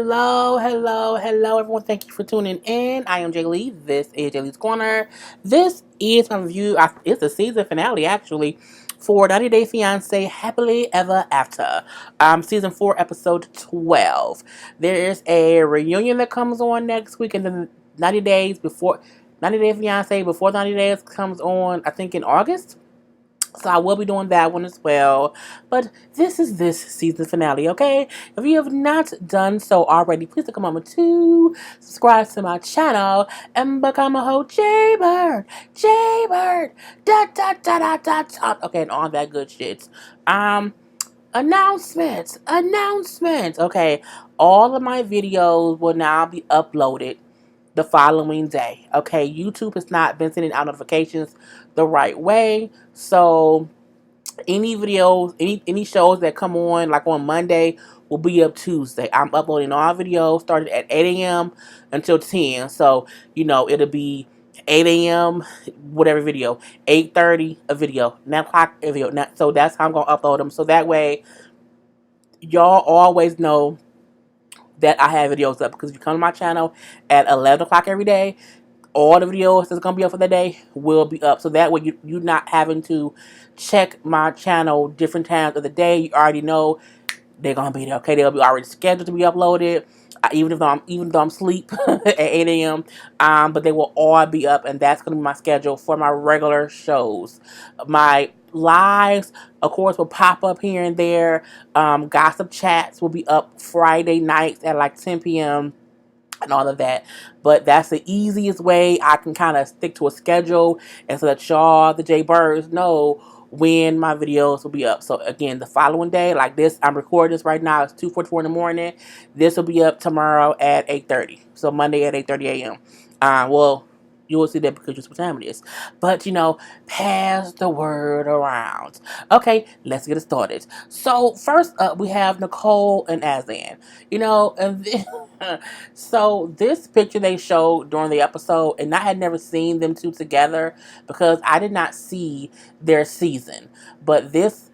hello, everyone. Thank you for tuning in. I am Jay Lee. This is Jay Lee's Corner. This is my review. It's the season finale, actually, for 90 Day Fiancé Happily Ever After. Season 4, episode 12. There is a reunion that comes on next week, and then 90 Days before 90 Day Fiancé before 90 Days comes on, I think, in August. So I will be doing that one as well. But this is this season finale, okay? If you have not done so already, please take a moment to subscribe to my channel and become a whole Jaybird. Jaybird. Da. Okay, and all that good shit. Announcements. Okay, all of my videos will now be uploaded the following day. Okay, YouTube has not been sending out notifications the right way. So any videos, any shows that come on like on Monday will be up Tuesday. I'm uploading all videos starting at 8 a.m. until 10. So, it'll be 8 a.m. whatever video, 8:30 a video, 9 o'clock a video. So that's how I'm going to upload them. So that way, y'all always know that I have videos up. Because if you come to my channel at 11 o'clock every day, all the videos that's going to be up for the day will be up. So that way you're not having to check my channel different times of the day. You already know they're going to be there. Okay, they'll be already scheduled to be uploaded. Even though I'm asleep at 8 a.m. But they will all be up, and that's going to be my schedule for my regular shows. My lives, of course, will pop up here and there. Gossip chats will be up Friday nights at like 10 p.m. and all of that. But that's the easiest way I can kind of stick to a schedule, and so that y'all, the J Birds, know when my videos will be up. So again, the following day, like this, I'm recording this right now. It's 2:44 in the morning. This will be up tomorrow at 8:30. So Monday at 8:30 a.m. Well, you will see that because you see what time it is. But, pass the word around. Okay, let's get it started. So, first up, we have Nicole and Azan. And so this picture they showed during the episode, and I had never seen them two together because I did not see their season. But this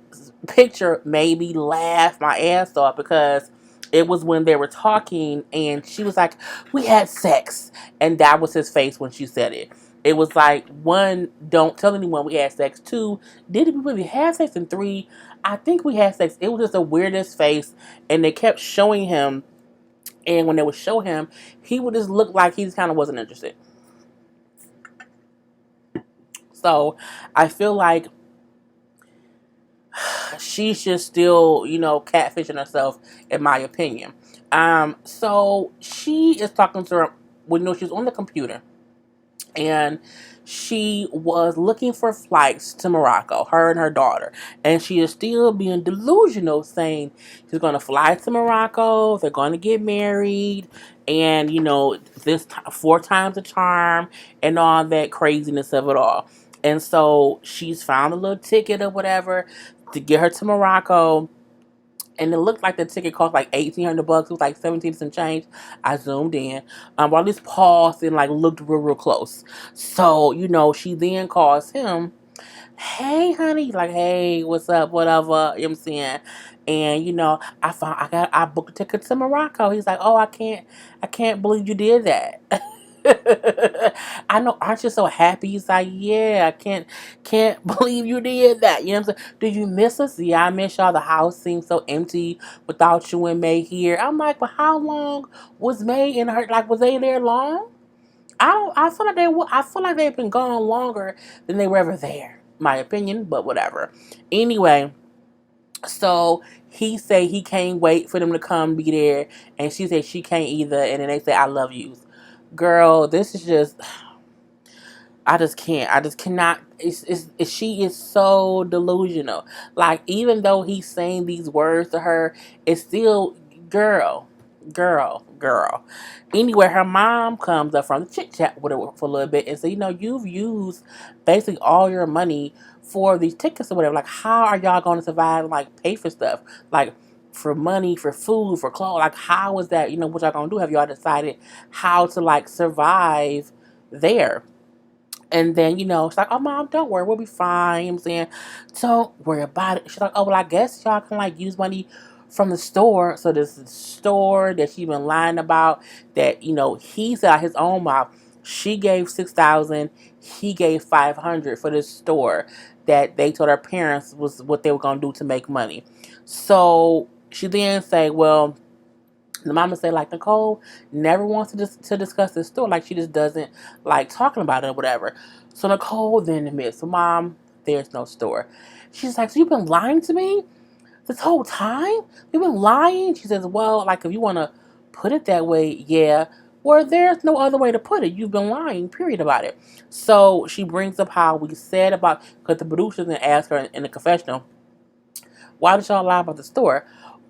picture made me laugh my ass off because it was when they were talking and she was like, "We had sex." And that was his face when she said it. It was like, one, don't tell anyone we had sex. Two, did we really have sex? And three, I think we had sex. It was just the weirdest face. And they kept showing him. And when they would show him, he would just look like he just kind of wasn't interested. So I feel like she's just still, catfishing herself, in my opinion. So she is talking to her, she's on the computer, and she was looking for flights to Morocco, her and her daughter. And she is still being delusional, saying she's going to fly to Morocco, they're going to get married, and, this 4 times the charm, and all that craziness of it all. And so she's found a little ticket or whatever to get her to Morocco. And it looked like the ticket cost like $1,800. It was like 17 some change. I zoomed in. Or at least paused and like looked real close. So, she then calls him, "Hey honey," like, "Hey, what's up, whatever," you know what I'm saying? And I booked a ticket to Morocco. He's like, "Oh, I can't believe you did that." I know, aren't you so happy? He's like, "Yeah, I can't believe you did that." You know what I'm saying? "Did you miss us?" "Yeah, I miss y'all. The house seems so empty without you and May here." I'm like, "Well, how long was May and her? Like, was they there long?" I feel like I feel like they've been gone longer than they were ever there. My opinion, but whatever. Anyway, so he say he can't wait for them to come be there, and she said she can't either. And then they say, "I love you." Girl, this is just, I just can't. I just cannot. She is so delusional. Like, even though he's saying these words to her, it's still, girl. Anyway, her mom comes up from the chit chat with her for a little bit and said, "You've used basically all your money for these tickets or whatever. Like, how are y'all going to survive and like pay for stuff? Like, for money, for food, for clothes. Like, how is that? What y'all gonna do? Have y'all decided how to like survive there?" And then, she's like, "Oh, mom, don't worry. We'll be fine." You know what I'm saying? "Don't worry about it." She's like, "Oh, well, I guess y'all can, like, use money from the store. So this store that she been lying about, that he said out his own mouth, she gave 6,000, he gave 500 for this store that they told her parents was what they were gonna do to make money. So she then say, well, the mama say, like, Nicole never wants to discuss this store. Like, she just doesn't like talking about it or whatever. So Nicole then admits, so Mom, there's no store. She's like, so you've been lying to me this whole time? You've been lying? She says, well, like, if you want to put it that way, yeah. Well, there's no other way to put it. You've been lying, period, about it. So she brings up how we said about, because the producers didn't ask her in the confessional, why did y'all lie about the store?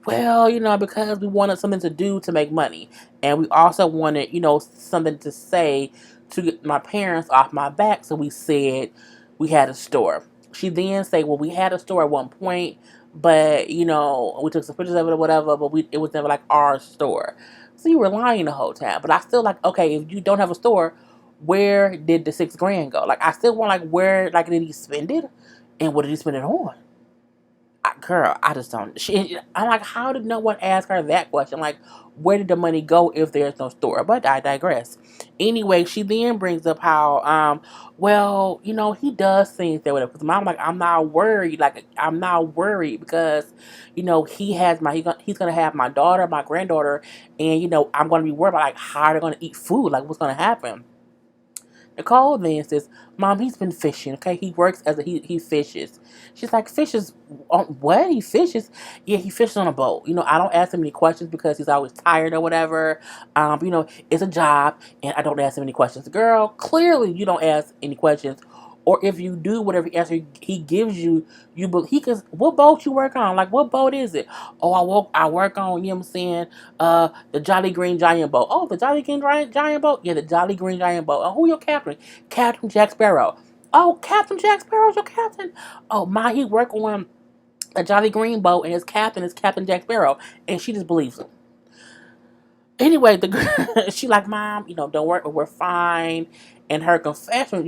Well, because we wanted something to do to make money. And we also wanted, something to say to get my parents off my back. So we said we had a store. She then said, well, we had a store at one point, but, we took some pictures of it or whatever, but it was never like our store. So you were lying the whole time. But I still like, okay, if you don't have a store, where did the $6,000 go? Like, I still want, like, where, like, did he spend it? And what did he spend it on? Girl, I just don't. I'm like, how did no one ask her that question? Like, where did the money go if there's no store? But I digress. Anyway, she then brings up how, well, he does things that way. Because I'm like, I'm not worried. Like, I'm not worried because, he has he's gonna have my daughter, my granddaughter, and I'm gonna be worried about like how they're gonna eat food. Like, what's gonna happen? Nicole then says, Mom, he's been fishing, okay? He works as he fishes. She's like, fishes on what? He fishes? Yeah, he fishes on a boat. I don't ask him any questions because he's always tired or whatever. It's a job and I don't ask him any questions. Girl, clearly you don't ask any questions. Or if you do, whatever answer he gives you, he can. What boat you work on? Like, what boat is it? Oh, I work on. You know what I'm saying? The Jolly Green Giant boat. Oh, the Jolly Green Giant boat. Yeah, the Jolly Green Giant boat. Who your captain? Captain Jack Sparrow. Oh, Captain Jack Sparrow's your captain. Oh my, he work on a Jolly Green boat, and his captain is Captain Jack Sparrow, and she just believes him. Anyway, the girl, she like, Mom, don't worry, we're fine. And her confession,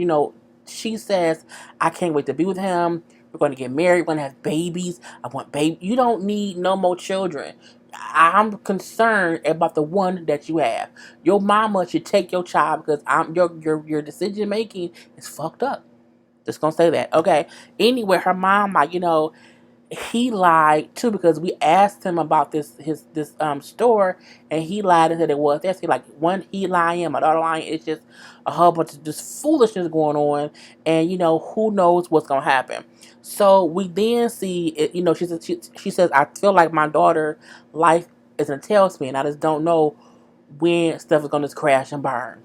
she says, I can't wait to be with him. We're going to get married. We're going to have babies. I want baby. You don't need no more children. I'm concerned about the one that you have. Your mama should take your child because your decision making is fucked up. Just gonna say that, okay? Anyway, her mom, like, he lied too because we asked him about this store, and he lied and said it was. That's like, one, he lying, my daughter lying. It's just a whole bunch of just foolishness going on, and who knows what's gonna happen. So we then see it. She says, I feel like my daughter life is in a tailspin. I just don't know when stuff is gonna just crash and burn.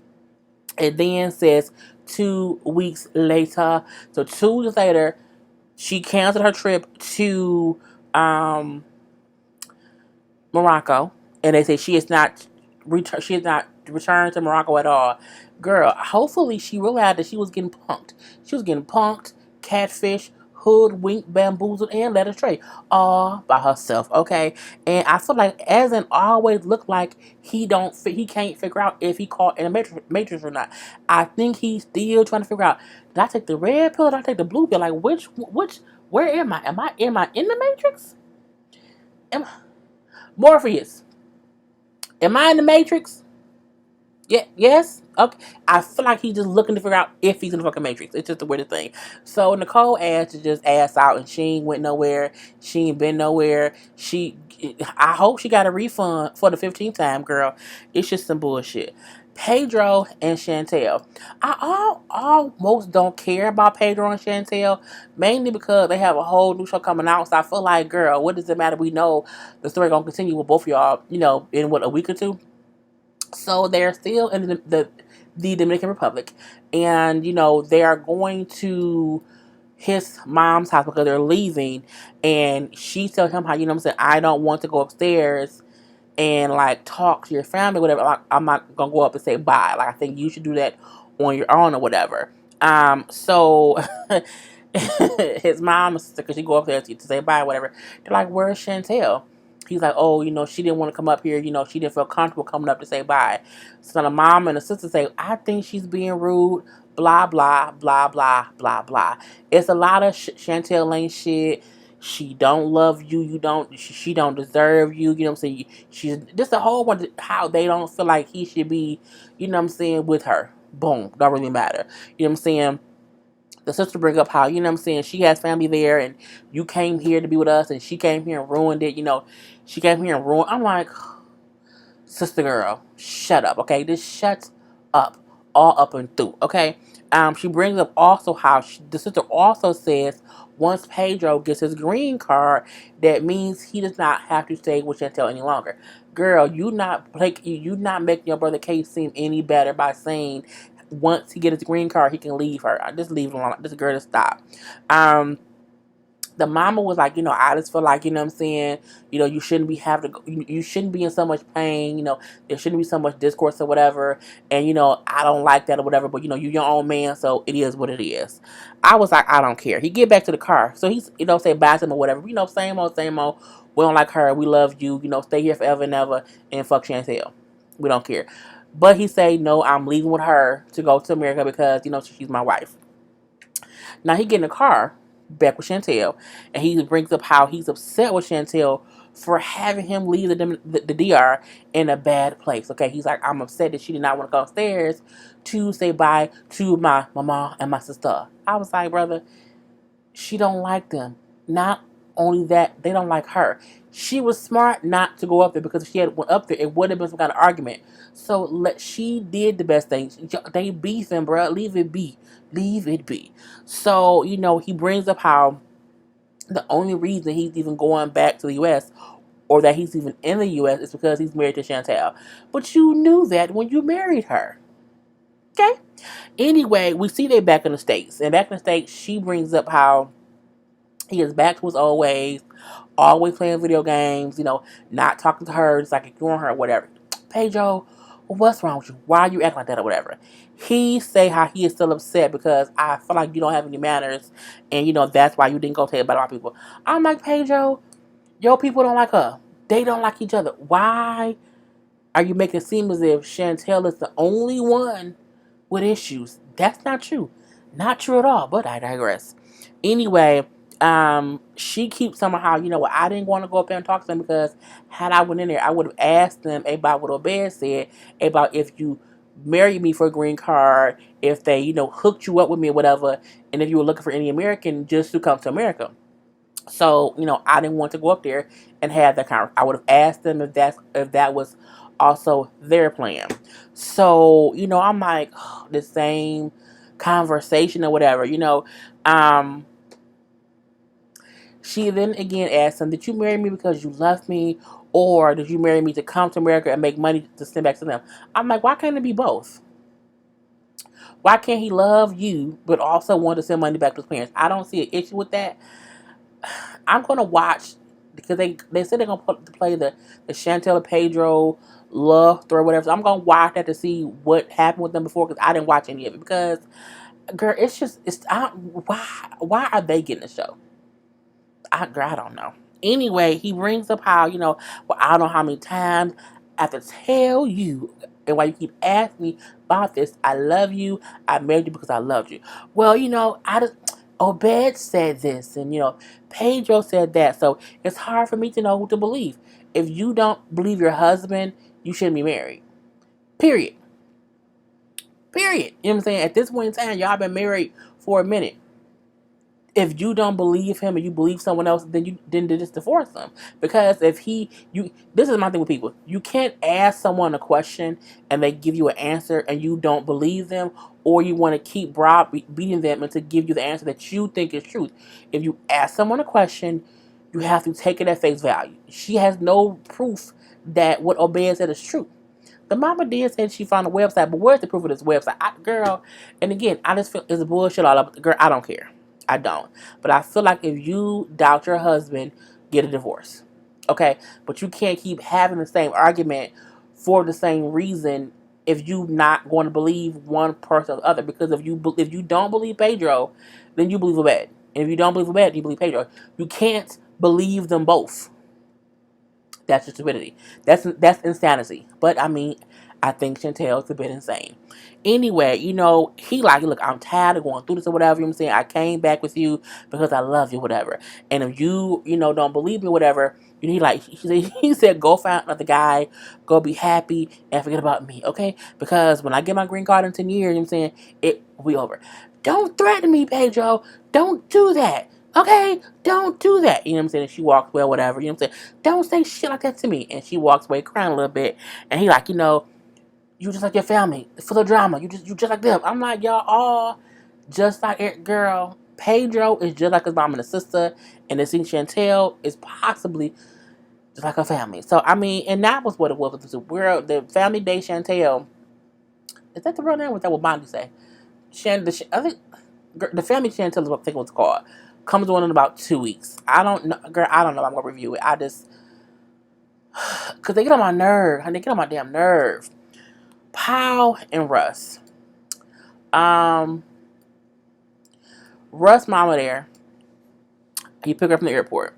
It then says 2 weeks later. So 2 weeks later, she canceled her trip to Morocco, and they say she is not returned to Morocco at all. Girl, hopefully she realized that she was getting punked. She was getting punked, catfish, hoodwinked, bamboozled, and led astray all by herself. Okay, and I feel like Azan always looked like he can't figure out if he caught in a matrix or not. I think he's still trying to figure out. Did I take the red pill? Or did I take the blue pill? Like, which? Where am I? Am I in the matrix? Morpheus, am I in the Matrix? Yeah, yes. Okay. I feel like he's just looking to figure out if he's in the fucking Matrix. It's just the weirdest thing. So Nicole asked to just ass out, and she ain't went nowhere. She ain't been nowhere. I hope she got a refund for the 15th time, girl. It's just some bullshit. Pedro and Chantel. I almost don't care about Pedro and Chantel, mainly because they have a whole new show coming out. So I feel like, girl, what does it matter? We know the story gonna continue with both of y'all, in what, a week or two. So they're still in the Dominican Republic, and they are going to his mom's house because they're leaving, and she tells him how, what I'm saying, I don't want to go upstairs and like talk to your family, whatever. Like, I'm not gonna go up and say bye. Like, I think you should do that on your own or whatever. So his mom and sister, because she go up there to say bye, whatever. They're like, "Where's Chantel?" He's like, "Oh, she didn't want to come up here. She didn't feel comfortable coming up to say bye." So the mom and the sister say, "I think she's being rude." Blah blah blah blah blah blah. It's a lot of Chantel Lane shit. She don't love you. You don't. She don't deserve you. You know what I'm saying? She's just a whole bunch of how they don't feel like he should be. You know what I'm saying, with her. Boom. Don't really matter. You know what I'm saying? The sister bring up how, you know what I'm saying, she has family there and you came here to be with us and she came here and ruined it. She came here and ruined. I'm like, sister girl, shut up, okay? Just shut up, all up and through, okay? She brings up also how the sister also says once Pedro gets his green card, that means he does not have to stay with Chantel any longer. Girl, you not making your brother case seem any better by saying once he gets his green card, he can leave her. I just leave it alone. This girl to stop. Um, the mama was like, I just feel like, you know what I'm saying, you shouldn't be having to go, you shouldn't be in so much pain, there shouldn't be so much discourse or whatever, and I don't like that or whatever, but you're your own man, so it is what it is. I was like, I don't care. He get back to the car, so he's, say bye to him or whatever, same old, we don't like her, we love you, stay here forever and ever, and fuck Chantel, we don't care. But he say, no, I'm leaving with her to go to America because, she's my wife. Now he get in the car back with Chantel, and he brings up how he's upset with Chantel for having him leave the DR in a bad place. Okay, he's like, I'm upset that she did not want to go upstairs to say bye to my mama and my sister. I was like, brother, she don't like them. Not only that, they don't like her. She was smart not to go up there, because if she had went up there, it would have been some kind of argument. So she did the best thing. They beefing, bro. Leave it be. Leave it be. So, he brings up how the only reason he's even going back to the U.S., or that he's even in the U.S., is because he's married to Chantel. But you knew that when you married her. Okay? Anyway, we see they back in the States. And back in the States, she brings up how he is back to his old ways, always playing video games, not talking to her, just like ignoring her or whatever. Pedro, what's wrong with you? Why are you acting like that or whatever? He say how he is still upset because I feel like you don't have any manners, and that's why you didn't go tell about my people. I'm like, Pedro, your people don't like her. They don't like each other. Why are you making it seem as if Chantel is the only one with issues? That's not true. Not true at all, but I digress. Anyway, she keeps somehow, I didn't want to go up there and talk to them, because had I went in there, I would have asked them about what Obed said, about if you married me for a green card, if they, hooked you up with me or whatever, and if you were looking for any American just to come to America. So, I didn't want to go up there and have that conversation. I would have asked them if that was also their plan. So, I'm like, the same conversation or whatever, she then again asked him, did you marry me because you love me, or did you marry me to come to America and make money to send back to them? I'm like, why can't it be both? Why can't he love you but also want to send money back to his parents? I don't see an issue with that. I'm gonna watch, because they said they're gonna play the Chantel and Pedro love story, whatever. So I'm gonna watch that to see what happened with them before, because I didn't watch any of it. Because, girl, why are they getting the show? I don't know. Anyway, he brings up how, well, I don't know how many times I have to tell you, and why you keep asking me about this. I love you. I married you because I loved you. Well, I just, Obed said this, and, Pedro said that. So it's hard for me to know who to believe. If you don't believe your husband, you shouldn't be married. Period. Period. You know what I'm saying? At this point in time, y'all been married for a minute. If you don't believe him and you believe someone else, then just divorce him. Because if this is my thing with people. You can't ask someone a question and they give you an answer and you don't believe them, or you want to keep beating them and to give you the answer that you think is truth. If you ask someone a question, you have to take it at face value. She has no proof that what Obed said is true. The mama did say she found a website, but where's the proof of this website? Girl, and again, I just feel it's bullshit all up. Girl, I don't care. I don't. But I feel like if you doubt your husband, get a divorce. Okay? But you can't keep having the same argument for the same reason if you not going to believe one person or the other. Because if you don't believe Pedro, then you believe Obed. And if you don't believe Obed, you believe Pedro. You can't believe them both. That's just stupidity. That's insanity. But I mean, I think Chantel's a bit insane. Anyway, he like, look, I'm tired of going through this or whatever. You know what I'm saying? I came back with you because I love you, whatever. And if you, don't believe me, whatever, he said, go find another guy, go be happy, and forget about me, okay? Because when I get my green card in 10 years, you know what I'm saying, it will be over. Don't threaten me, Pedro. Don't do that. Okay? Don't do that. You know what I'm saying? And she walks away, whatever. You know what I'm saying? Don't say shit like that to me. And she walks away crying a little bit. And he like, you just like your family, full of drama. You just like them. I'm like, y'all all just like it, girl. Pedro is just like his mom and his sister, and the scene Chantel is possibly just like her family. So I mean, and that was what it was. The family day Chantel. Is that the real name? What that what Bondi say? I think the family Chantel is what I think it's called. Comes on in about 2 weeks. I don't know, girl. I don't know. I'm gonna review it. I just because they get on my nerve. They get on my damn nerve. Pow and Russ. Um, Russ' mama there. He picked her up from the airport.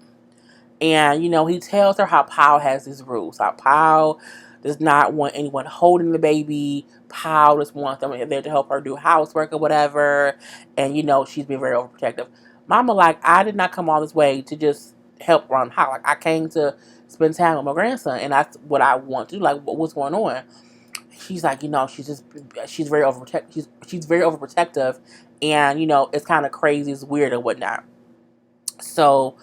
And, he tells her how Powell has his rules. How Powell does not want anyone holding the baby. Powell just wants them there to help her do housework or whatever. And, she's been very overprotective. Mama, like, I did not come all this way to just help run the house. Like, I came to spend time with my grandson. And that's what I want to do. Like, what's going on? She's like, she's very overprotective. She's very overprotective. And, it's kind of crazy. It's weird and whatnot. So,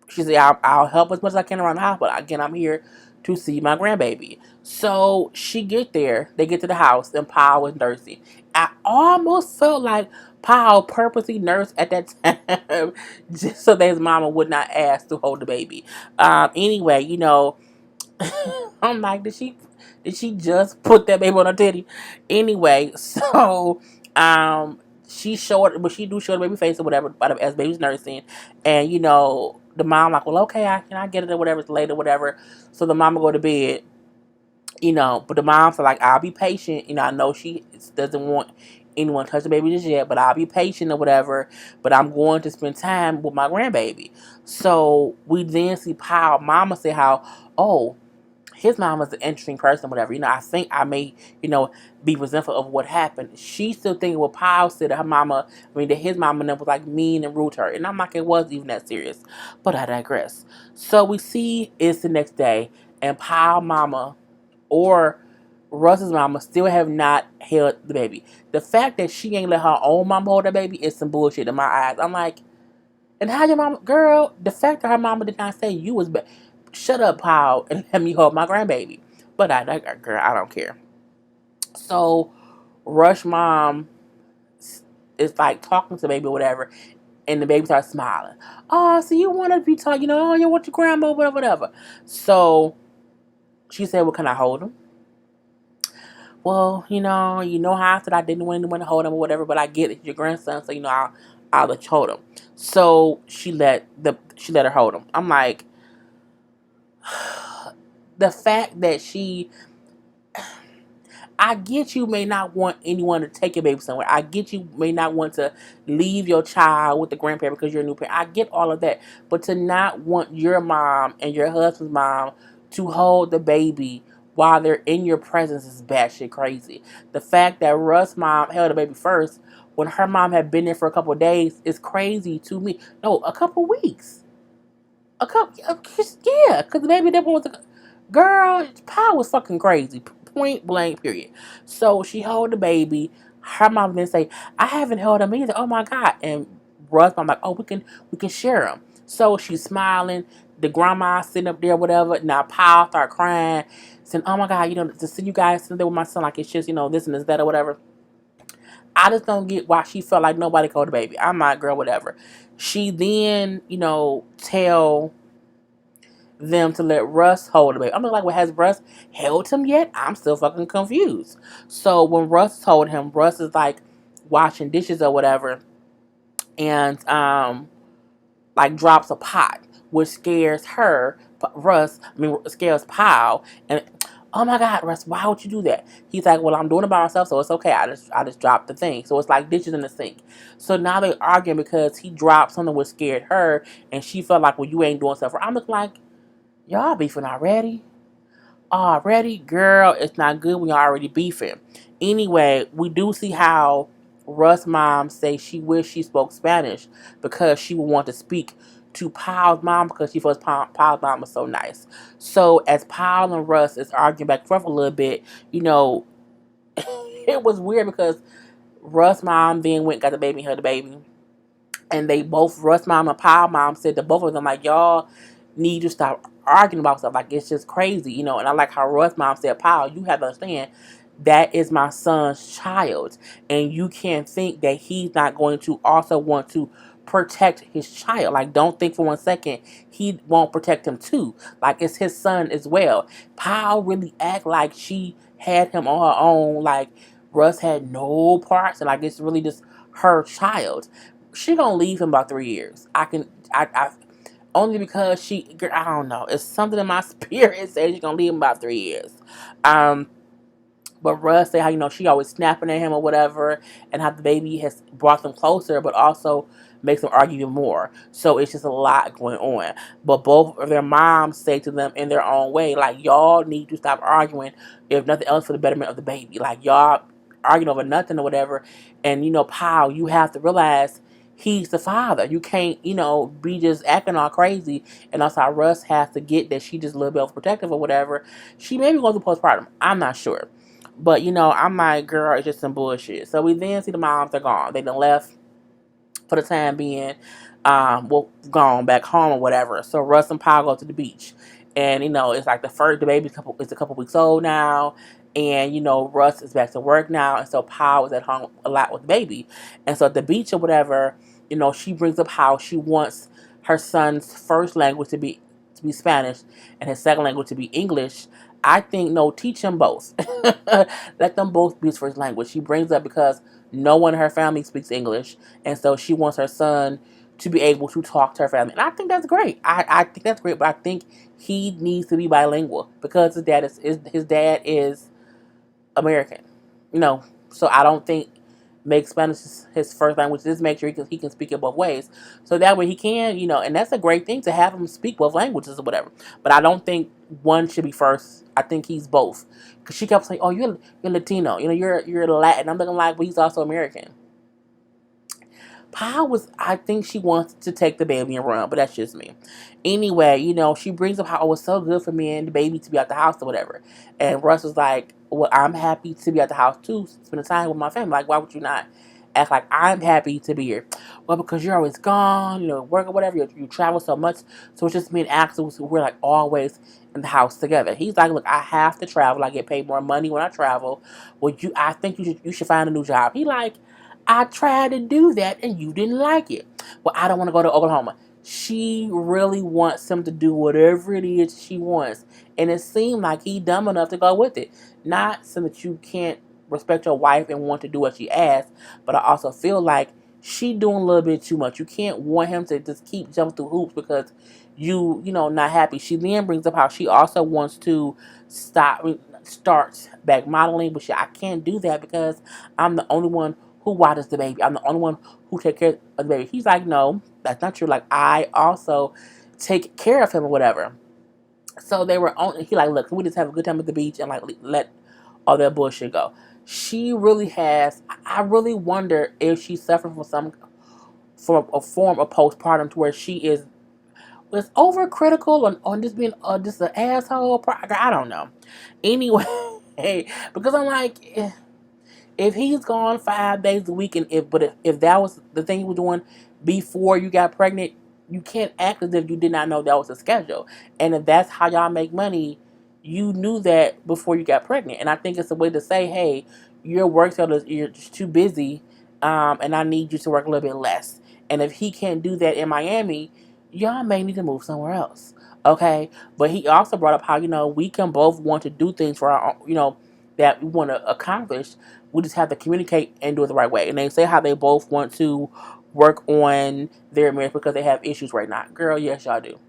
she said, I'll help as much as I can around the house, but again, I'm here to see my grandbaby. So she get there, they get to the house, and Paul was nursing. I almost felt like Paul purposely nursed at that time just so that his mama would not ask to hold the baby. Anyway, I'm like, did she just put that baby on her titty? Anyway, so she showed, but she do show the baby face or whatever, but as baby's nursing, and the mom like, well, okay, I get it or whatever, it's late or whatever. So the mama go to bed, but the mom's like, I'll be patient. I know she doesn't want anyone to touch the baby just yet, but I'll be patient or whatever. But I'm going to spend time with my grandbaby. So we then see Paul mama say how, oh, his mom was an interesting person, whatever. I think I may, be resentful of what happened. She's still thinking what Paul said that her mama, that his mama was like mean and rude to her. And I'm like, it wasn't even that serious. But I digress. So we see it's the next day, and Paul mama or Russ's mama still have not held the baby. The fact that she ain't let her own mama hold the baby is some bullshit in my eyes. I'm like, and how your mama, girl, the fact that her mama did not say you was bad. Shut up, Paul, and let me hold my grandbaby. But girl, I don't care. So, Rush mom is like talking to the baby or whatever, and the baby starts smiling. Oh, so you want to be talking, oh, you want your grandma, whatever. So, she said, well, can I hold him? Well, how I said I didn't want anyone to hold him or whatever, but I get it, your grandson, so I'll let you hold him. So she let her hold him. I'm like, the fact that I get you may not want anyone to take your baby somewhere. I get you may not want to leave your child with the grandparent because you're a new parent. I get all of that. But to not want your mom and your husband's mom to hold the baby while they're in your presence is batshit crazy. The fact that Russ' mom held the baby first when her mom had been there for a couple of days is crazy to me. No, a couple of weeks. Yeah, because the baby never was a girl. Power was fucking crazy. Point blank, period. So she held the baby. Her mom didn't say, I haven't held him either. Oh my God. And Russ, I'm like, oh, we can share him. So she's smiling. The grandma sitting up there, whatever. Now Paul start crying, saying, oh my God, to see you guys sitting there with my son, like it's just, this and this, that, or whatever. I just don't get why she felt like nobody called the baby. I'm like, girl, whatever. She then, tell them to let Russ hold the baby. I'm like, well, has Russ held him yet? I'm still fucking confused. So when Russ told him, Russ is like washing dishes or whatever, and like drops a pot, which scares scares Paul, and oh my God, Russ, why would you do that? He's like, well, I'm doing it by myself, so it's okay. I just dropped the thing. So it's like dishes in the sink. So now they're arguing because he dropped something which scared her, and she felt like, well, you ain't doing stuff. I'm looking like, y'all beefing already? Already, girl, it's not good when you're already beefing. Anyway, we do see how Russ' mom say she wished she spoke Spanish because she would want to speak to Paul's mom because she feels Paul's mom was so nice. So as Paul and Russ is arguing back and forth a little bit, you know, it was weird because Russ' mom then went and got the baby and held the baby. And they both, Russ mom and Paul mom, said to both of them, like, y'all need to stop arguing about stuff. Like, it's just crazy, you know. And I like how Russ mom said, Paul, you have to understand, that is my son's child. And you can't think that he's not going to also want to protect his child. Like, don't think for 1 second he won't protect him too. Like, it's his son as well. Paul really act like she had him on her own. Like, Russ had no parts. And, like, it's really just her child. She gonna leave him about 3 years. I only because I don't know. It's something in my spirit says she's gonna leave him about 3 years. Um, but Russ said how, she always snapping at him or whatever, and how the baby has brought them closer, but also makes them argue even more. So it's just a lot going on. But both of their moms say to them in their own way, like, y'all need to stop arguing, if nothing else for the betterment of the baby. Like, y'all arguing over nothing or whatever. And Pal, you have to realize he's the father. You can't, be just acting all crazy. And also Russ has to get that she just a little bit overprotective or whatever. She may be going through postpartum. I'm not sure. But, I'm like, girl, it's just some bullshit. So we then see the moms are gone. They done left for the time being. Gone back home or whatever. So Russ and Paul go to the beach. And, it's like the baby's is a couple weeks old now. And, Russ is back to work now. And so Paul is at home a lot with the baby. And so at the beach or whatever, she brings up how she wants her son's first language to be Spanish and his second language to be English. I think, no, teach them both. Let them both be his first language. She brings up because no one in her family speaks English, and so she wants her son to be able to talk to her family. And I think that's great. I think that's great, but I think he needs to be bilingual because his dad is American. So I don't think make Spanish his first language. Just make sure he can speak it both ways. So that way he can, and that's a great thing to have him speak both languages or whatever. But I don't think one should be first. I think he's both. Because she kept saying, "Oh, you're Latino. You're Latin." I'm looking like, but he's also American. I think she wants to take the baby and run, but that's just me. Anyway, she brings up how it was so good for me and the baby to be at the house or whatever. And Russ was like, well, I'm happy to be at the house too, spending time with my family. Like, why would you not act like I'm happy to be here? Well, because you're always gone, work or whatever. You travel so much. So it's just me and Axel, we're like always in the house together. He's like, look, I have to travel. I get paid more money when I travel. Well, I think you should find a new job. He like, I tried to do that and you didn't like it. Well, I don't want to go to Oklahoma. She really wants him to do whatever it is she wants. And it seemed like he dumb enough to go with it. Not so that you can't respect your wife and want to do what she asks, but I also feel like she doing a little bit too much. You can't want him to just keep jumping through hoops because not happy. She then brings up how she also wants to start back modeling, but I can't do that because I'm the only one who watches the baby. I'm the only one who takes care of the baby. He's like, no, that's not true. Like, I also take care of him or whatever. So they were on. He like, look, can we just have a good time at the beach and like let all that bullshit go? She really has. I really wonder if she's suffering from a form of postpartum to where she is overcritical on just being just an asshole. I don't know. Anyway, because I'm like. If he's gone 5 days a week, and if that was the thing he was doing before you got pregnant, you can't act as if you did not know that was a schedule. And if that's how y'all make money, you knew that before you got pregnant. And I think it's a way to say, hey, your work schedule you're just too busy, and I need you to work a little bit less. And if he can't do that in Miami, y'all may need to move somewhere else. Okay, but he also brought up how we can both want to do things for our that we want to accomplish. We just have to communicate and do it the right way. And they say how they both want to work on their marriage because they have issues right now. Girl, yes, y'all do.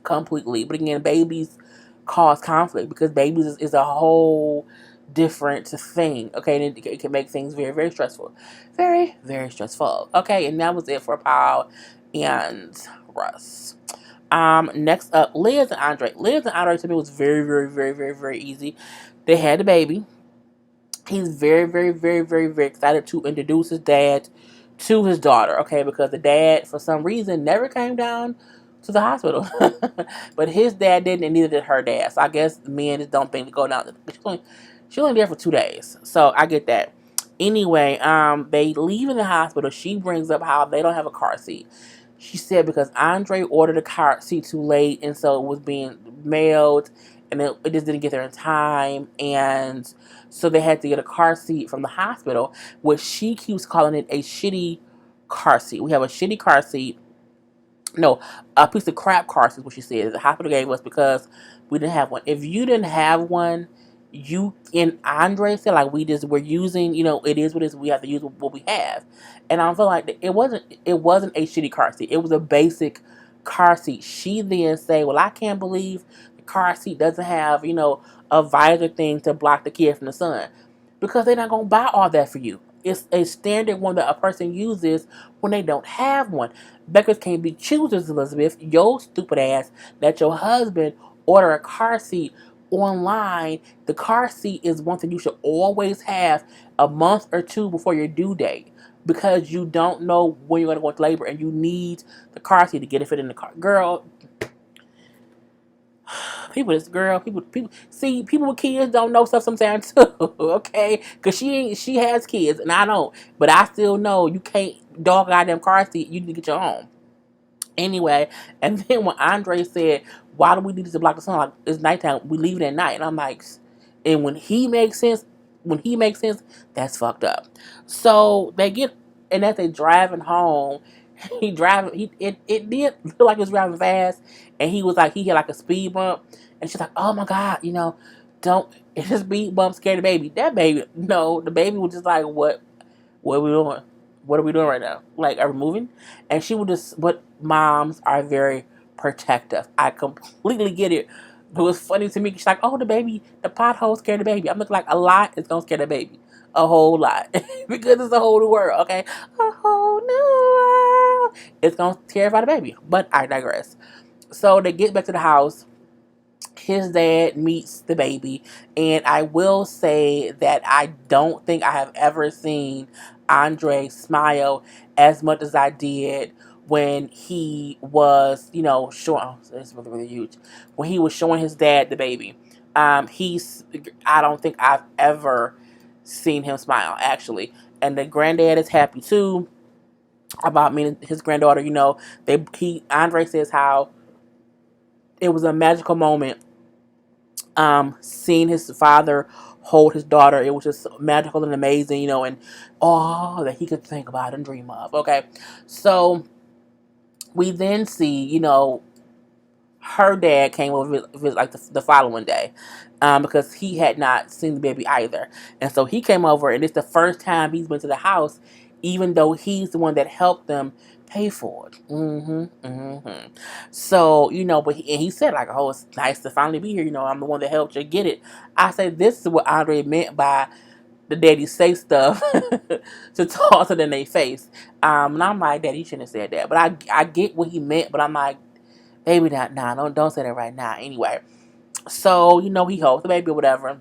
Completely. But again, babies cause conflict because babies is a whole different thing. Okay, and it can make things very, very stressful. Very, very stressful. Okay, and that was it for Paul and Russ. Next up, Liz and Andre. Liz and Andre to me was very, very, very, very, very easy. They had the baby. He's very, very, very, very, very excited to introduce his dad to his daughter, okay? Because the dad, for some reason, never came down to the hospital. But his dad didn't, and neither did her dad. So I guess men just don't think to go down. She only there for 2 days. So I get that. Anyway, they leave in the hospital. She brings up how they don't have a car seat. She said because Andre ordered a car seat too late, and so it was being mailed, and it just didn't get there in time, and so they had to get a car seat from the hospital, which she keeps calling it a shitty car seat. We have a shitty car seat. No, a piece of crap car seat is what she said. The hospital gave us because we didn't have one. If you didn't have one, you and Andre said like we're using, it is what it is. We have to use what we have. And I feel like it wasn't a shitty car seat. It was a basic car seat. She then say, well, I can't believe the car seat doesn't have, a visor thing to block the kid from the sun. Because they're not gonna buy all that for you. It's a standard one that a person uses when they don't have one. Beggars can't be choosers, Elizabeth. Your stupid ass let your husband order a car seat online. The car seat is one thing you should always have a month or two before your due date, because you don't know when you're going to go into labor and you need the car seat to get it fit in the car. Girl, people with kids don't know stuff sometimes too, okay? Because she has kids and I don't, but I still know you can't dog goddamn car seat. You need to get your own. Anyway, and then when Andre said, why do we need to block the sun? Like, it's nighttime. We leave it at night. And I'm like, and when he makes sense, that's fucked up. So they get, and as they driving home, it did feel like he was driving fast. And he was like, he had like a speed bump. And she's like, oh my God, don't, if this speed bump scared the baby. That baby, no, the baby was just like, what are we doing? What are we doing right now? Like, are we moving? And she would just, but moms are very protective. I completely get it. But it was funny to me. She's like, oh, the pothole scared the baby. I'm looking like a lot is going to scare the baby. A whole lot. Because it's a whole new world, okay? A whole new world. It's going to terrify the baby. But I digress. So they get back to the house. His dad meets the baby, and I will say that I don't think I have ever seen Andre smile as much as I did when he was, showing. Oh, it's really, really huge. When he was showing his dad the baby, he's. I don't think I've ever seen him smile actually, and the granddad is happy too about meeting his granddaughter. Andre says how it was a magical moment, seeing his father hold his daughter. It was just magical and amazing, and all that he could think about and dream of. Okay, so we then see, her dad came over like the following day, because he had not seen the baby either, and so he came over, and it's the first time he's been to the house, even though he's the one that helped them pay for it. So but he said like, "Oh, it's nice to finally be here. I'm the one that helped you get it." I said this is what Andre meant by the daddy say stuff to toss it in their face. And I'm like, Daddy, you shouldn't have said that. But I get what he meant, but I'm like, maybe not now. Don't say that right now. Anyway, so he holds the baby or whatever.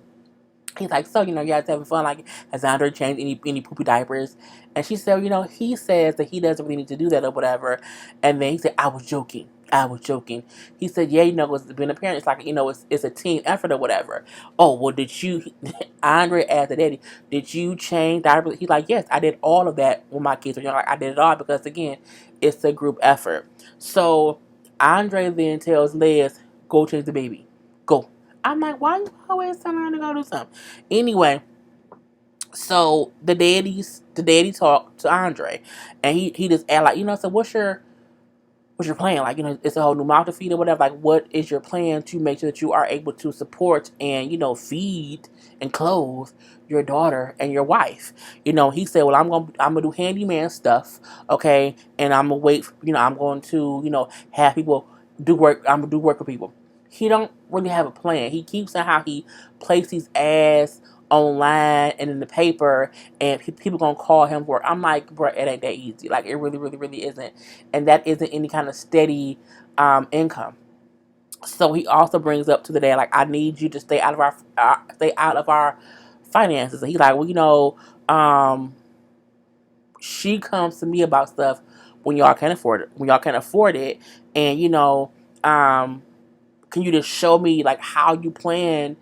He's like, so you guys having fun? Like, has Andre changed any poopy diapers? And she said, he says that he doesn't really need to do that or whatever. And then he said, I was joking. I was joking. He said, yeah, it's being a parent. It's like, it's a team effort or whatever. Oh, well, did you, Andre asked the daddy, did you change diapers? He's like, yes, I did all of that when my kids were young. Like, I did it all because, again, it's a group effort. So Andre then tells Liz, go change the baby. Go. I'm like, why you always telling her to go do something? Anyway, so the daddy talked to Andre, and he just asked like, so what's your plan? Like, it's a whole new mouth to feed or whatever. Like, what is your plan to make sure that you are able to support and, feed and clothe your daughter and your wife? He said, well, I'm gonna do handyman stuff, okay, and I'm gonna wait. I'm going to, have people do work. I'm gonna do work for people. He don't really have a plan. He keeps saying how he placed his ass online and in the paper, and people gonna call him for it. I'm like, bro, it ain't that easy. Like, it really, really, really isn't. And that isn't any kind of steady income. So he also brings up to the dad, like, I need you to stay out of our finances. And he's like, well, she comes to me about stuff when y'all can't afford it. When y'all can't afford it, and can you just show me like how you plan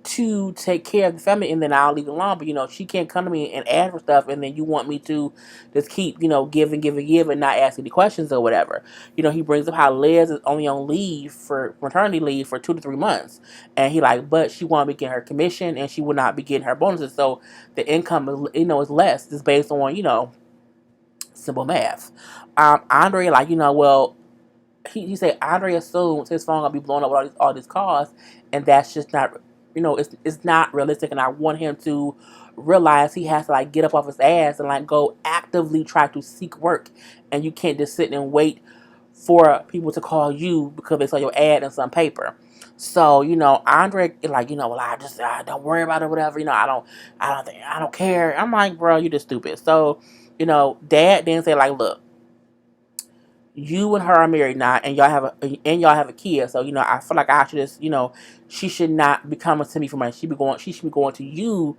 to take care of the family, and then I'll leave it alone. But she can't come to me and ask for stuff, and then you want me to just keep give and give and give and not ask any questions or whatever. He brings up how Liz is only on leave for maternity leave for 2 to 3 months, and he like, but she won't be getting her commission and she will not be getting her bonuses, so the income is less. It's based on simple math. Andre like well, he said Andre assumes his phone gonna be blown up with all these calls, and that's just not, it's not realistic. And I want him to realize he has to like get up off his ass and like go actively try to seek work, and you can't just sit and wait for people to call you because they saw your ad in some paper. So Andre like well, I don't worry about it, whatever. I don't care. I'm like, bro, you just stupid. So Dad then say like, look, you and her are married now, and y'all have a kid. So I feel like I should just she should not be coming to me for money. She should be going to you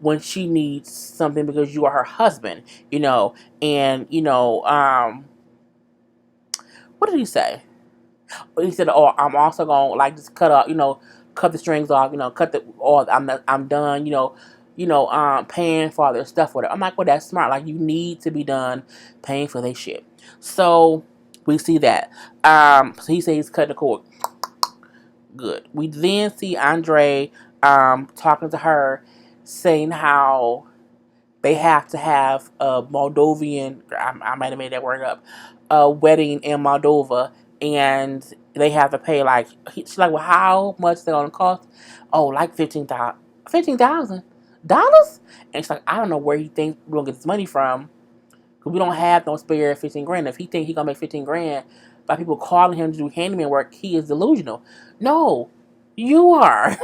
when she needs something, because you are her husband. And what did he say? He said, oh, I'm also gonna like just cut up, cut the strings off, cut the all. I'm done. Paying for their stuff, whatever. I'm like, well, that's smart. Like, you need to be done paying for their shit. So we see that. So he says he's cutting the cord. Good. We then see Andre talking to her, saying how they have to have a Moldovan, I might have made that word up, a wedding in Moldova, and they have to pay like, she's like, well, how much is it going to cost? Oh, like $15,000. And she's like, I don't know where he thinks we're going to get this money from, because we don't have no spare 15 grand. If he thinks he's going to make 15 grand by people calling him to do handyman work, he is delusional. No, you are.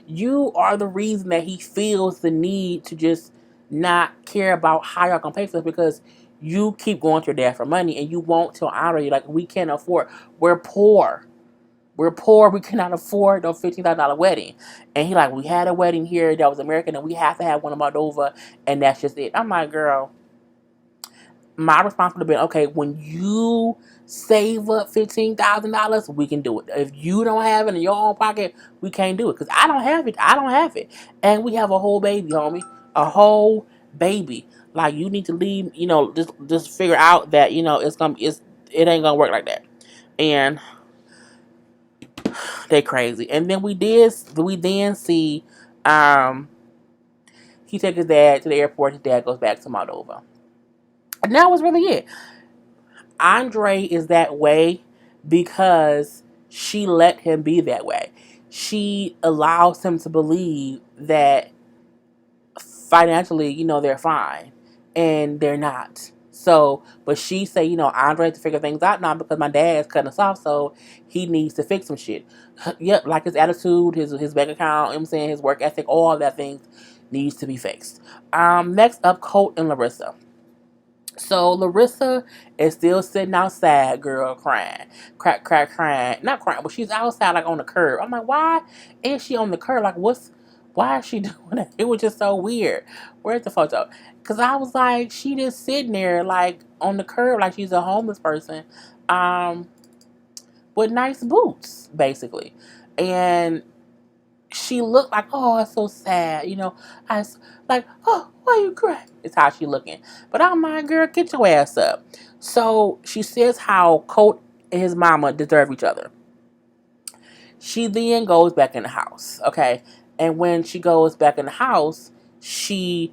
You are the reason that he feels the need to just not care about how y'all gonna pay for this, because you keep going to your dad for money, and you won't tell Honor, you like, we can't afford. We're poor. We're poor. We cannot afford no $15,000 wedding. And he like, we had a wedding here that was American, and we have to have one in Moldova, and that's just it. I'm like, girl, my response would have been, okay, when you save up $15,000, we can do it. If you don't have it in your own pocket, we can't do it, because I don't have it. I don't have it, and we have a whole baby, homie, a whole baby. Like, you need to leave. Just figure out that it ain't gonna work like that. And they crazy. And then we then see he takes his dad to the airport. His dad goes back to Moldova, and that was really it. Andre is that way because she let him be that way. She allows him to believe that financially, they're fine, and they're not. So, but she say, Andre has to figure things out now because my dad's cutting us off, so he needs to fix some shit. Yep, like his attitude, his bank account, you know what I'm saying, his work ethic, all that things needs to be fixed. Next up, Colt and Larissa. So Larissa is still sitting outside, girl, crying, crying, not crying, but she's outside like on the curb. I'm like, why is she on the curb? Like, why is she doing that? It was just so weird. Where's the photo? Because I was like, she just sitting there like on the curb like she's a homeless person, um, with nice boots, basically, and she looked like, oh, it's so sad, I was like, oh, why are you crying? It's how she looking. But I'm like, girl, get your ass up. So she says how Colt and his mama deserve each other. She then goes back in the house, okay? And when she goes back in the house, she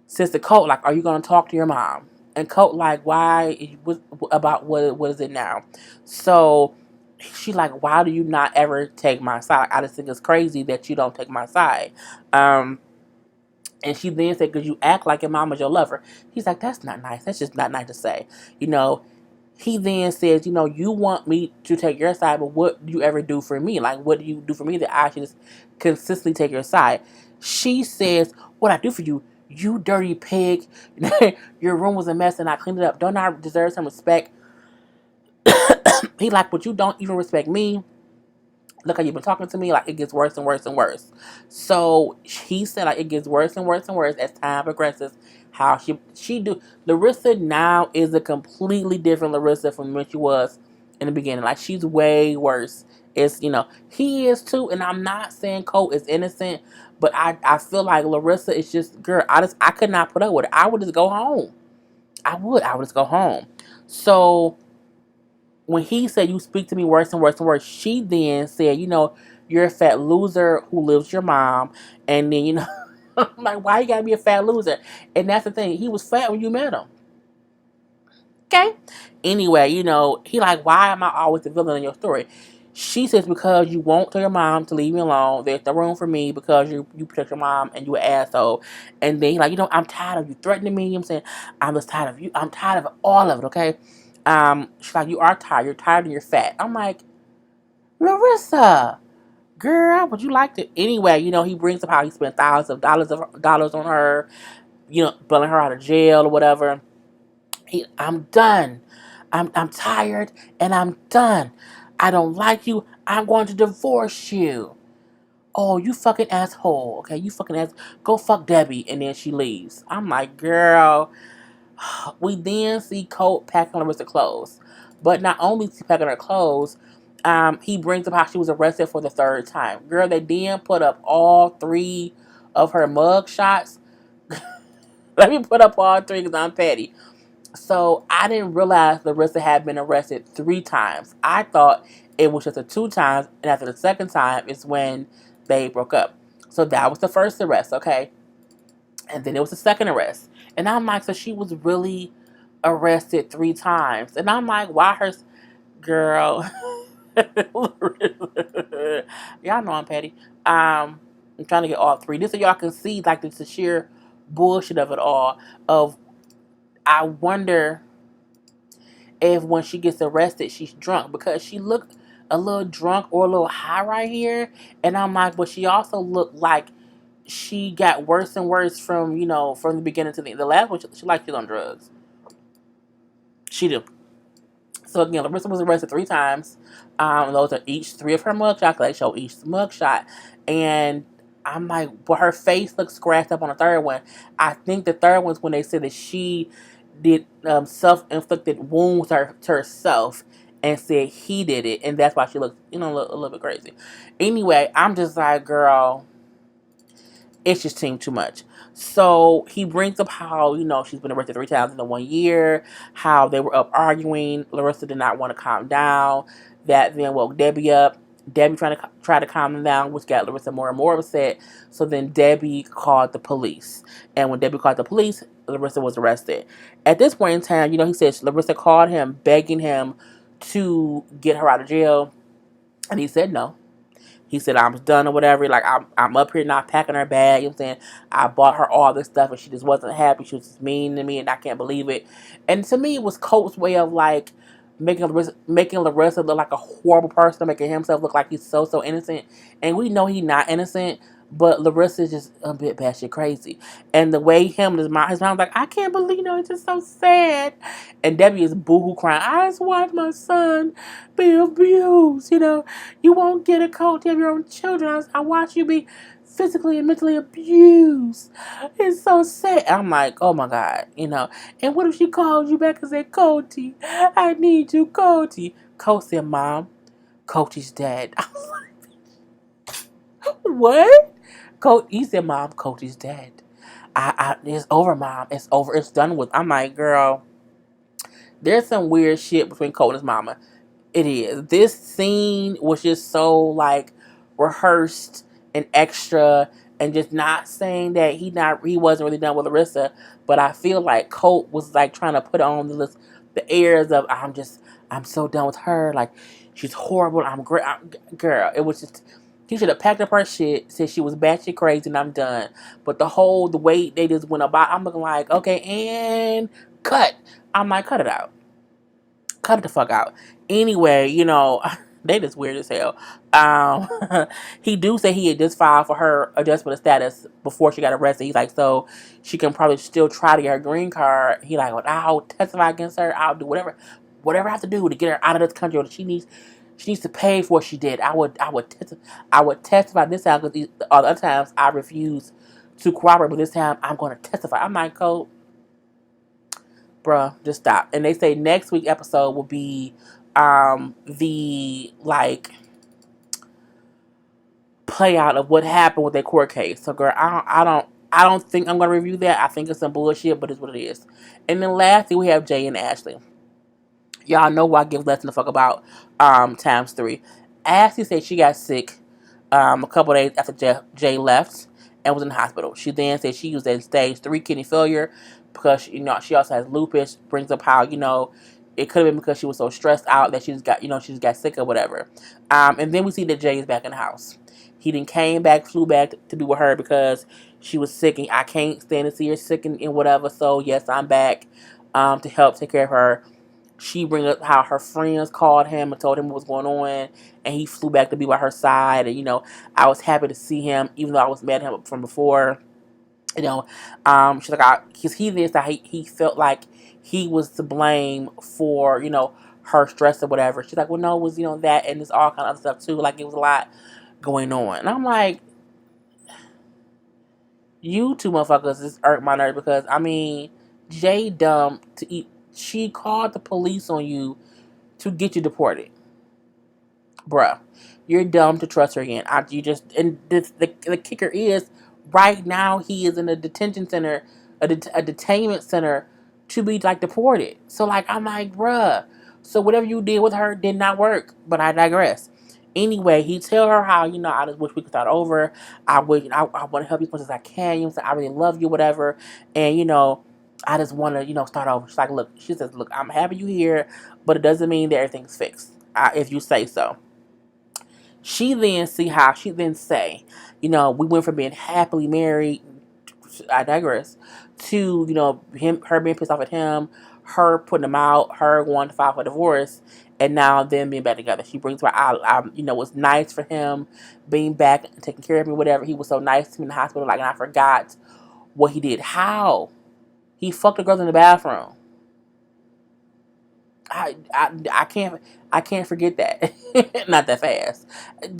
says to Colt, like, are you going to talk to your mom? And Colt, like, why? What is it now? So she like, why do you not ever take my side? Like, I just think it's crazy that you don't take my side. And she then said, because you act like your mama's your lover. He's like, that's not nice. That's just not nice to say. He then says, you want me to take your side, but what do you ever do for me? Like, what do you do for me that I should just consistently take your side? She says, "What I do for you, you dirty pig. Your room was a mess and I cleaned it up. Don't I deserve some respect?" He like, "But you don't even respect me. Look how you've been talking to me. Like, it gets worse and worse and worse." So he said, like, it gets worse and worse and worse as time progresses. How she do Larissa now is a completely different Larissa from when she was in the beginning. Like, she's way worse. It's, he is too, and I'm not saying Colt is innocent, but I feel like Larissa is just, girl, I could not put up with it. I would just go home. I would just go home. So when he said, "You speak to me worse and worse and worse," she then said, "You're a fat loser who lives with your mom." And then, I'm like, why you gotta be a fat loser? And that's the thing. He was fat when you met him. Okay. Anyway, he like, "Why am I always the villain in your story?" She says, "Because you won't tell your mom to leave me alone. There's no room for me because you protect your mom and you an asshole." And then he like, "I'm tired of you threatening me." I'm saying, "I'm just tired of you. I'm tired of all of it, okay?" She's like, "You are tired. You're tired and you're fat." I'm like, Larissa, girl, would you like to? Anyway, he brings up how he spent thousands of dollars on her, bailing her out of jail or whatever. I'm done. I'm tired and I'm done. I don't like you. I'm going to divorce you. Oh, you fucking asshole. Okay, you fucking ass. Go fuck Debbie. And then she leaves. I'm like, girl. We then see Colt packing Larissa clothes. But not only is he packing her clothes, he brings up how she was arrested for the third time. Girl, they then put up all three of her mug shots. Let me put up all three because I'm petty. So I didn't realize Larissa had been arrested 3 times. I thought it was just the 2 times, and after the second time is when they broke up. So that was the first arrest, okay? And then it was the second arrest. And I'm like, so she was really arrested 3 times. And I'm like, why her girl? Y'all know I'm petty. I'm trying to get all three. This so y'all can see like the sheer bullshit of it all. Of I wonder if when she gets arrested she's drunk, because she looked a little drunk or a little high right here. And I'm like, but she also looked like she got worse and worse from from the beginning to the last one. She like she's on drugs. She do. So again, Larissa was arrested 3 times. Those are each 3 of her mugshots. They show each mugshot, and I'm like, but her face looks scratched up on the third one. I think the third one's when they said that she did self-inflicted wounds to herself, and said he did it, and that's why she looks a little bit crazy. Anyway, I'm just like, girl, it's just seemed too much. So he brings up how, she's been arrested 3 times in the 1 year, how they were up arguing. Larissa did not want to calm down. That then woke Debbie up. Debbie try to calm them down, which got Larissa more and more upset. So then Debbie called the police. And when Debbie called the police, Larissa was arrested. At this point in time, he said Larissa called him, begging him to get her out of jail. And he said no. He said, "I'm done," or whatever. Like, I'm up here not packing her bag. You know what I'm saying? I bought her all this stuff and she just wasn't happy. She was just mean to me and I can't believe it. And to me, it was Colt's way of like making Larissa look like a horrible person, making himself look like he's so innocent. And we know he's not innocent, but Larissa's just a bit batshit crazy. And the way his mom was like, "I can't believe, it's just so sad." And Debbie is boohoo crying. "I just watched my son be abused, You won't get a coat to have your own children. I watch you be physically and mentally abused. It's so sad." I'm like, oh my God, And what if she calls you back and said, "Cody, I need you, Cody." Coach said, "Mom, Cody's dead." I was like, what? He said, "Mom, Cody's dead. It's over, Mom. It's over. It's done with." I'm like, girl, there's some weird shit between Colt and his mama. It is. This scene was just so like rehearsed and extra, and just not saying that he wasn't really done with Larissa, but I feel like Colt was like trying to put on the airs of I'm so done with her, like she's horrible. I'm great, girl. It was just, he should have packed up her shit, said she was batshit crazy, and I'm done. But the way they just went about, I'm looking like, okay, and cut. I'm like, cut it out. Cut it the fuck out. Anyway, They just weird as hell. He do say he had just filed for her adjustment of status before she got arrested. He's like, so she can probably still try to get her green card. He like, well, I'll testify against her. I'll do whatever I have to do to get her out of this country. Or she needs to pay for what she did. I would testify this time because all the other times I refuse to cooperate. But this time I'm going to testify. I'm like, Colt, bruh, just stop. And they say next week episode will be the like play out of what happened with their court case. So girl, I don't think I'm gonna review that. I think it's some bullshit, but it's what it is. And then lastly we have Jay and Ashley. Y'all know who I give less than a fuck about times three. Ashley said she got sick a couple days after Jay left and was in the hospital. She then said she was at stage 3 kidney failure because she also has lupus. Brings up how it could have been because she was so stressed out that she just got sick or whatever. And then we see that Jay is back in the house. He then flew back to be with her because she was sick and I can't stand to see her sick and whatever. So yes, I'm back to help take care of her. She bring up how her friends called him and told him what was going on, and he flew back to be by her side. And I was happy to see him, even though I was mad at him from before. She's like, because he then said he felt like he was to blame for her stress or whatever. She's like, well, no, it was that and this all kind of other stuff too. Like it was a lot going on, and I'm like, you two motherfuckers just irked my nerve because Jay dumb to eat. She called the police on you to get you deported. Bruh, you're dumb to trust her again. The kicker is, right now he is in a detention center, a detainment center to be like deported. So like, I'm like, bruh, so whatever you did with her did not work, but I digress. Anyway, he tell her how, I just wish we could start over. I want to help you as much as I can. I really love you, whatever. And, I just want to, start over. She says, look, I'm happy you here, but it doesn't mean that everything's fixed. If you say so. She then say, we went from being happily married, I digress, to, her being pissed off at him, her putting him out, her wanting to file for divorce, and now them being back together. She brings her out, it was nice for him being back and taking care of me, whatever. He was so nice to me in the hospital, and I forgot what he did. How? He fucked a girl in the bathroom. I can't forget that. Not that fast.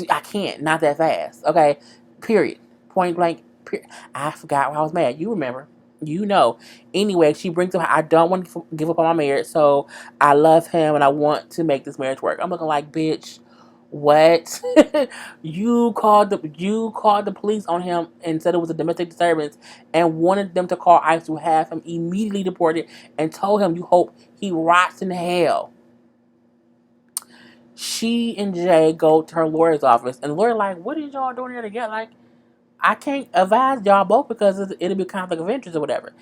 I can't. Not that fast. Okay. Period. Point blank. Period. I forgot why I was mad. You remember. Anyway, she brings up, I don't want to give up on my marriage, so I love him and I want to make this marriage work. I'm looking like, bitch, what? You called the police on him and said it was a domestic disturbance and wanted them to call ICE to have him immediately deported and told him you hope he rots in hell. She and Jay go to her lawyer's office and the lawyer like, what is y'all doing here together? Like, I can't advise y'all both because it'll be conflict of interest or whatever.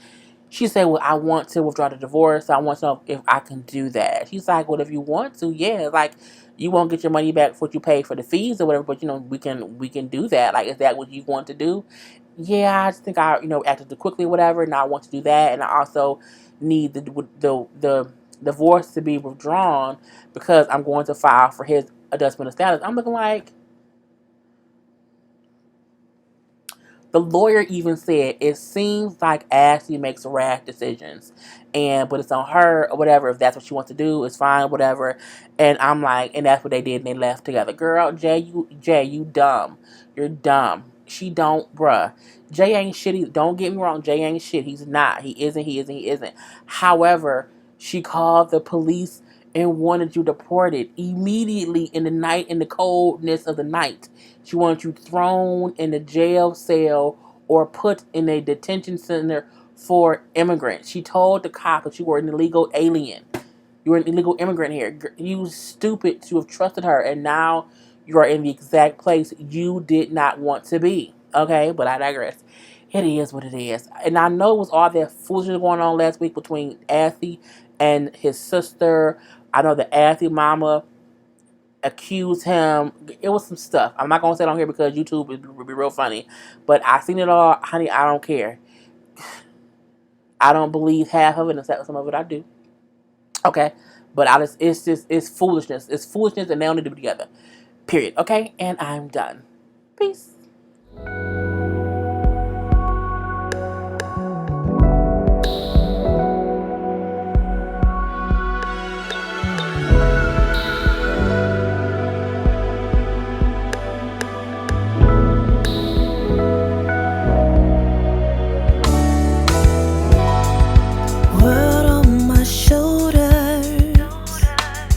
She said, well, I want to withdraw the divorce. I want to know if I can do that. She's like, well, if you want to, yeah. Like, you won't get your money back for what you paid for the fees or whatever, but, we can do that. Like, is that what you want to do? Yeah, I just think I, acted too quickly or whatever, and I want to do that. And I also need the divorce to be withdrawn because I'm going to file for his adjustment of status. I'm looking like, the lawyer even said it seems like Ashley makes rash decisions, but it's on her or whatever. If that's what she wants to do, it's fine, whatever. And I'm like, and that's what they did, and they left together. Girl, Jay, you dumb. You're dumb. She don't, bruh. Jay ain't shit. Don't get me wrong. Jay ain't shit. He's not. He isn't. He isn't. He isn't. However, she called the police and wanted you deported immediately in the night, in the coldness of the night. She wanted you thrown in a jail cell or put in a detention center for immigrants. She told the cop that you were an illegal alien. You were an illegal immigrant here. You stupid to have trusted her, and now you are in the exact place you did not want to be. Okay, but I digress. It is what it is. And I know it was all that foolishness going on last week between Athy and his sister. I know the Athy mama accused him. It was some stuff. I'm not gonna say it on here because YouTube would be real funny. But I seen it all, honey. I don't care. I don't believe half of it, and some of it I do. Okay, but it's foolishness. It's foolishness, and they don't need to be together. Period. Okay, and I'm done. Peace.